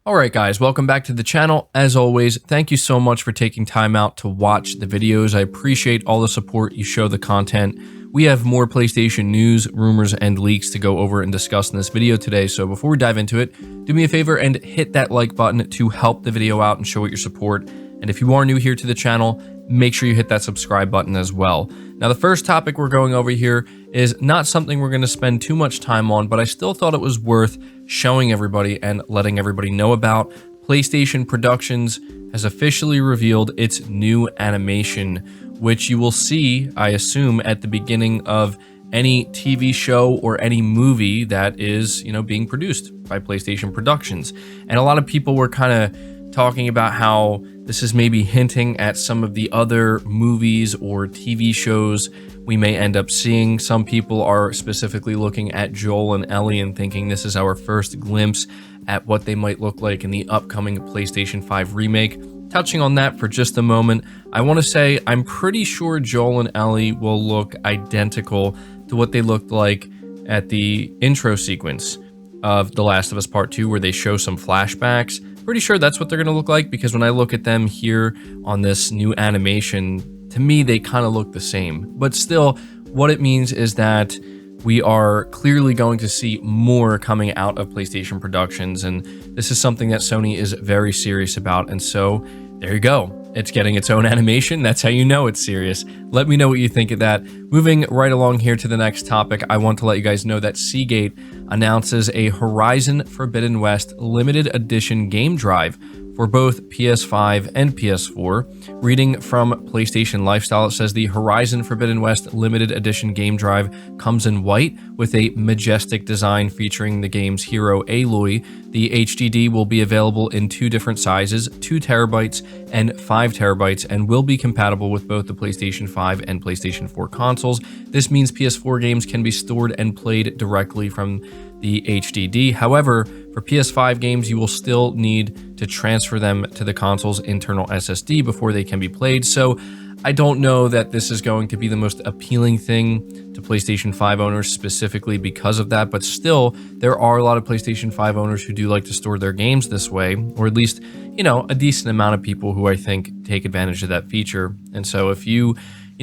Alright guys, welcome back to the channel. As always, thank you so much for taking time out to watch the videos. I appreciate all the support you show the content. We have more PlayStation news, rumors, and leaks to go over and discuss in this video today, so before we dive into it, do me a favor and hit that like button to help the video out and show it your support. And if you are new here to the channel, make sure you hit that subscribe button as well. Now, the first topic we're going over here is not something we're going to spend too much time on, but I still thought it was worth showing everybody and letting everybody know about. PlayStation Productions has officially revealed its new animation, which you will see, I assume, at the beginning of any TV show or any movie that is, being produced by PlayStation Productions. And a lot of people were kind of talking about how this is maybe hinting at some of the other movies or TV shows we may end up seeing. Some people are specifically looking at Joel and Ellie and thinking this is our first glimpse at what they might look like in the upcoming PlayStation 5 remake. Touching on that for just a moment, I want to say I'm pretty sure Joel and Ellie will look identical to what they looked like at the intro sequence of The Last of Us Part 2, where they show some flashbacks. Pretty sure that's what they're going to look like, because when I look at them here on this new animation, to me, they kind of look the same. But still, what it means is that we are clearly going to see more coming out of PlayStation Productions, and this is something that Sony is very serious about, and so there you go. It's getting its own animation. That's how you know it's serious. Let me know what you think of that. Moving right along here to the next topic, I want to let you guys know that Seagate announces a Horizon Forbidden West limited edition game drive for both PS5 and PS4. Reading from PlayStation Lifestyle, it says the Horizon Forbidden West limited edition game drive comes in white with a majestic design featuring the game's hero Aloy. The HDD will be available in two different sizes, 2 terabytes and 5 terabytes, and will be compatible with both the PlayStation 5 and PlayStation 4 consoles. This means PS4 games can be stored and played directly from the HDD. However, for PS5 games, you will still need to transfer them to the console's internal SSD before they can be played. So I don't know that this is going to be the most appealing thing to PlayStation 5 owners specifically because of that, but still, there are a lot of PlayStation 5 owners who do like to store their games this way, or at least, a decent amount of people who I think take advantage of that feature. And so if you,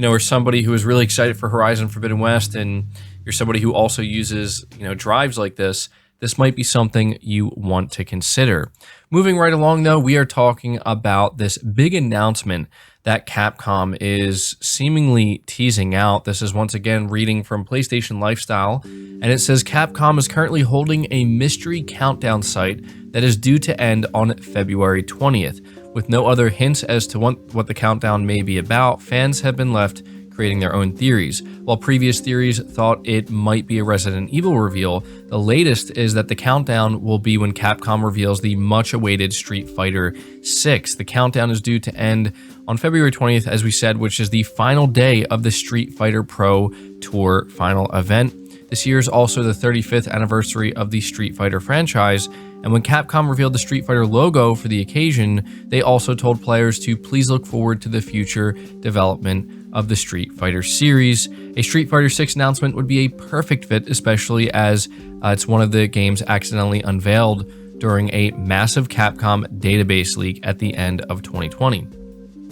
are somebody who is really excited for Horizon Forbidden West, and you're somebody who also uses, drives like this might be something you want to consider. Moving right along, though, we are talking about this big announcement that Capcom is seemingly teasing out. This is once again reading from PlayStation Lifestyle, and it says Capcom is currently holding a mystery countdown site that is due to end on February 20th. With no other hints as to what the countdown may be about, fans have been left creating their own theories. While previous theories thought it might be a Resident Evil reveal, the latest is that the countdown will be when Capcom reveals the much-awaited Street Fighter 6. The countdown is due to end on February 20th, as we said, which is the final day of the Street Fighter Pro Tour final event. This year is also the 35th anniversary of the Street Fighter franchise, and when Capcom revealed the Street Fighter logo for the occasion, they also told players to please look forward to the future development of the Street Fighter series. A Street Fighter 6 announcement would be a perfect fit, especially as it's one of the games accidentally unveiled during a massive Capcom database leak at the end of 2020.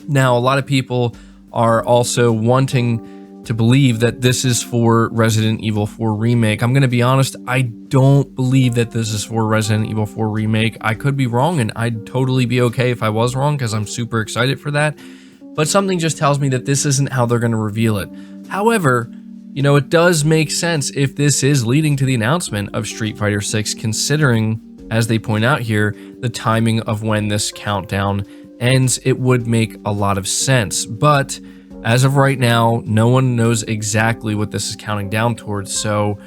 Now, a lot of people are also wanting to believe that this is for Resident Evil 4 Remake. I'm going to be honest, I don't believe that this is for Resident Evil 4 Remake. I could be wrong, and I'd totally be okay if I was wrong, because I'm super excited for that. But something just tells me that this isn't how they're going to reveal it. However, it does make sense if this is leading to the announcement of Street Fighter 6, considering, as they point out here, the timing of when this countdown ends. It would make a lot of sense. But as of right now, no one knows exactly what this is counting down towards. So,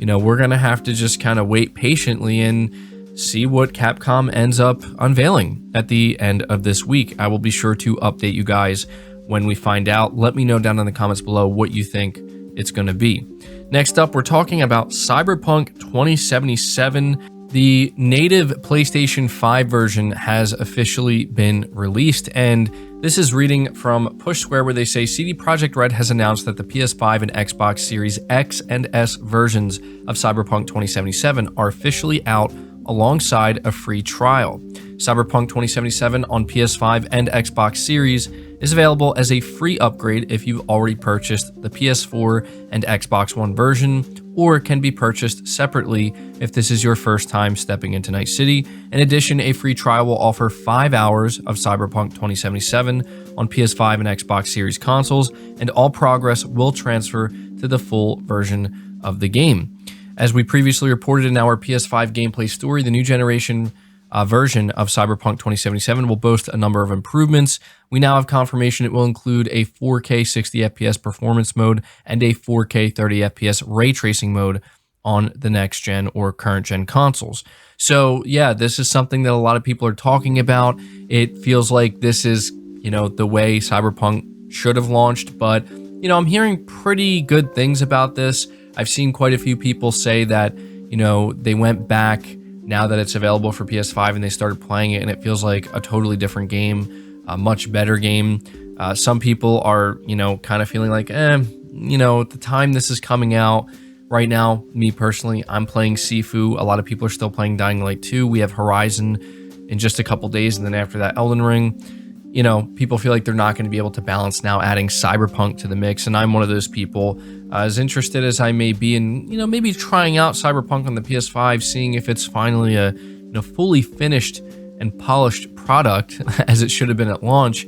we're going to have to just kind of wait patiently and see what Capcom ends up unveiling at the end of this week. I will be sure to update you guys when we find out. Let me know down in the comments below what you think it's going to be. Next up, we're talking about Cyberpunk 2077. The native PlayStation 5 version has officially been released, and this is reading from Push Square, where they say CD Projekt Red has announced that the PS5 and Xbox Series X and S versions of Cyberpunk 2077 are officially out alongside a free trial. Cyberpunk 2077 on PS5 and Xbox Series is available as a free upgrade if you've already purchased the PS4 and Xbox One version, or can be purchased separately if this is your first time stepping into Night City. In addition, a free trial will offer 5 hours of Cyberpunk 2077 on PS5 and Xbox Series consoles, and all progress will transfer to the full version of the game. As we previously reported in our PS5 gameplay story, the new generation version of Cyberpunk 2077 will boast a number of improvements. We now have confirmation it will include a 4K 60 FPS performance mode and a 4K 30 FPS ray tracing mode on the next gen or current gen consoles. So yeah, this is something that a lot of people are talking about. It feels like this is, the way Cyberpunk should have launched, but I'm hearing pretty good things about this. I've seen quite a few people say that, they went back now that it's available for PS5 and they started playing it and it feels like a totally different game, a much better game. Some people are, kind of feeling like, at the time this is coming out, right now, me personally, I'm playing Sifu. A lot of people are still playing Dying Light 2. We have Horizon in just a couple days, and then after that, Elden Ring. People feel like they're not going to be able to balance now adding Cyberpunk to the mix, and I'm one of those people. As interested as I may be in, maybe trying out Cyberpunk on the PS5, seeing if it's finally a, fully finished and polished product as it should have been at launch.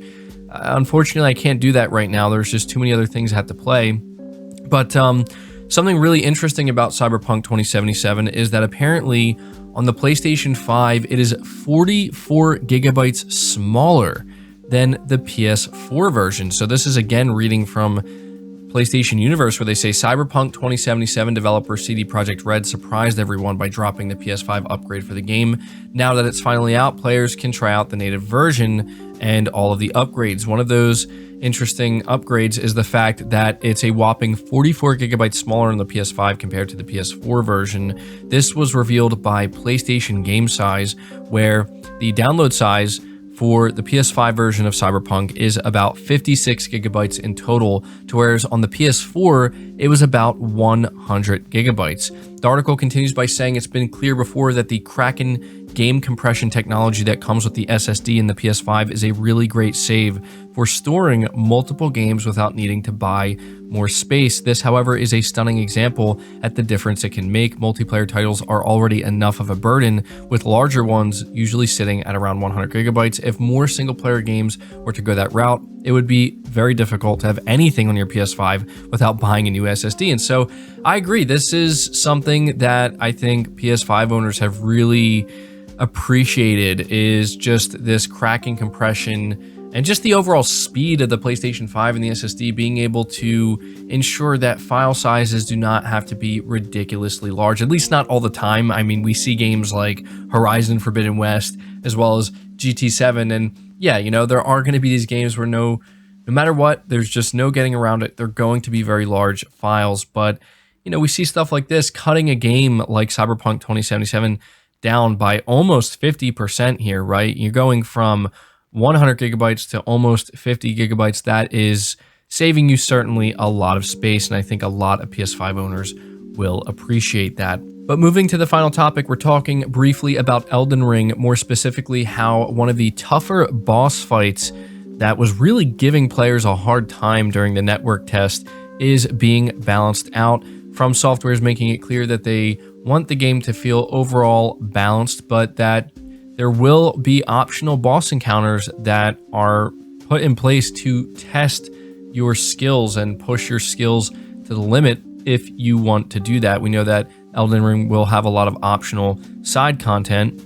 Unfortunately, I can't do that right now. There's just too many other things I have to play. But something really interesting about Cyberpunk 2077 is that apparently on the PlayStation 5, it is 44 gigabytes smaller than the PS4 version. So this is again reading from PlayStation Universe, where they say Cyberpunk 2077 developer CD Projekt Red surprised everyone by dropping the PS5 upgrade for the game. Now that it's finally out, players can try out the native version and all of the upgrades. One of those interesting upgrades is the fact that it's a whopping 44 gigabytes smaller on the PS5 compared to the PS4 version. This was revealed by PlayStation Game Size, where the download size for the PS5 version of Cyberpunk is about 56 gigabytes in total, to whereas on the PS4, it was about 100 gigabytes. The article continues by saying it's been clear before that the Kraken game compression technology that comes with the SSD in the PS5 is a really great save for storing multiple games without needing to buy more space. This, however, is a stunning example at the difference it can make. Multiplayer titles are already enough of a burden, with larger ones usually sitting at around 100 gigabytes. If more single-player games were to go that route, it would be very difficult to have anything on your PS5 without buying a new SSD. And so I agree, this is something that I think PS5 owners have really appreciated, is just this cracking compression and just the overall speed of the PlayStation 5 and the SSD, being able to ensure that file sizes do not have to be ridiculously large, at least not all the time. I mean, we see games like Horizon Forbidden West as well as GT7, and yeah, there are going to be these games where no matter what, there's just no getting around it. They're going to be very large files, but we see stuff like this, cutting a game like Cyberpunk 2077 down by almost 50% here, right? You're going from 100 gigabytes to almost 50 gigabytes. That is saving you certainly a lot of space, and I think a lot of PS5 owners will appreciate that. But moving to the final topic, we're talking briefly about Elden Ring, more specifically how one of the tougher boss fights that was really giving players a hard time during the network test is being balanced out. Fromsoftware is making it clear that they want the game to feel overall balanced, but that there will be optional boss encounters that are put in place to test your skills and push your skills to the limit if you want to do that. We know that Elden Ring will have a lot of optional side content,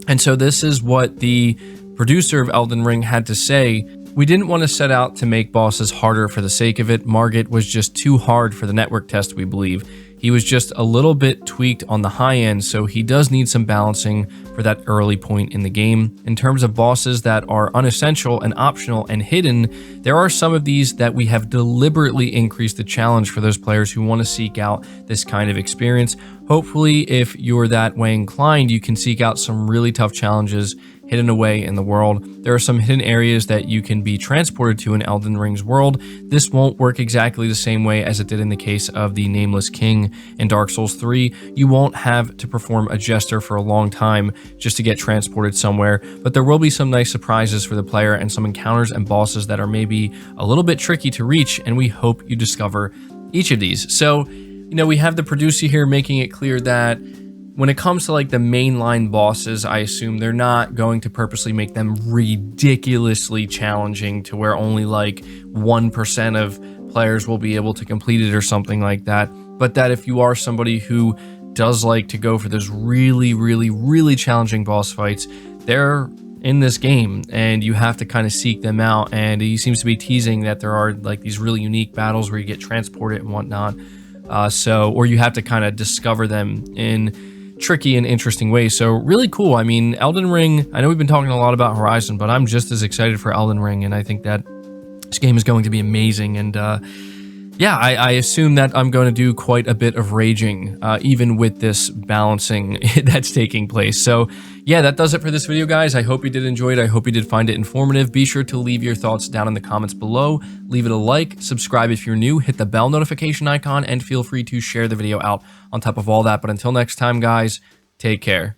and so this is what the producer of Elden Ring had to say. We didn't want to set out to make bosses harder for the sake of it. Margit was just too hard for the network test, we believe. He was just a little bit tweaked on the high end, so he does need some balancing for that early point in the game. In terms of bosses that are unessential and optional and hidden, there are some of these that we have deliberately increased the challenge for those players who want to seek out this kind of experience. Hopefully, if you're that way inclined, you can seek out some really tough challenges hidden away in the world. There are some hidden areas that you can be transported to in Elden Ring's world. This won't work exactly the same way as it did in the case of the Nameless King in Dark Souls 3. You won't have to perform a jester for a long time just to get transported somewhere, but there will be some nice surprises for the player and some encounters and bosses that are maybe a little bit tricky to reach, and we hope you discover each of these. So, you know, we have the producer here making it clear that when it comes to like the mainline bosses, I assume they're not going to purposely make them ridiculously challenging to where only like 1% of players will be able to complete it or something like that. But that if you are somebody who does like to go for those really challenging boss fights, they're in this game and you have to kind of seek them out. And he seems to be teasing that there are like these really unique battles where you get transported and whatnot. Or you have to kind of discover them in tricky and interesting ways. So really cool. I mean, Elden Ring, I know we've been talking a lot about Horizon, but I'm just as excited for Elden Ring, and I think that this game is going to be amazing. And yeah, I assume that I'm going to do quite a bit of raging, even with this balancing that's taking place. So yeah, that does it for this video, guys. I hope you did enjoy it. I hope you did find it informative. Be sure to leave your thoughts down in the comments below. Leave it a like, subscribe if you're new, hit the bell notification icon, and feel free to share the video out on top of all that. But until next time, guys, take care.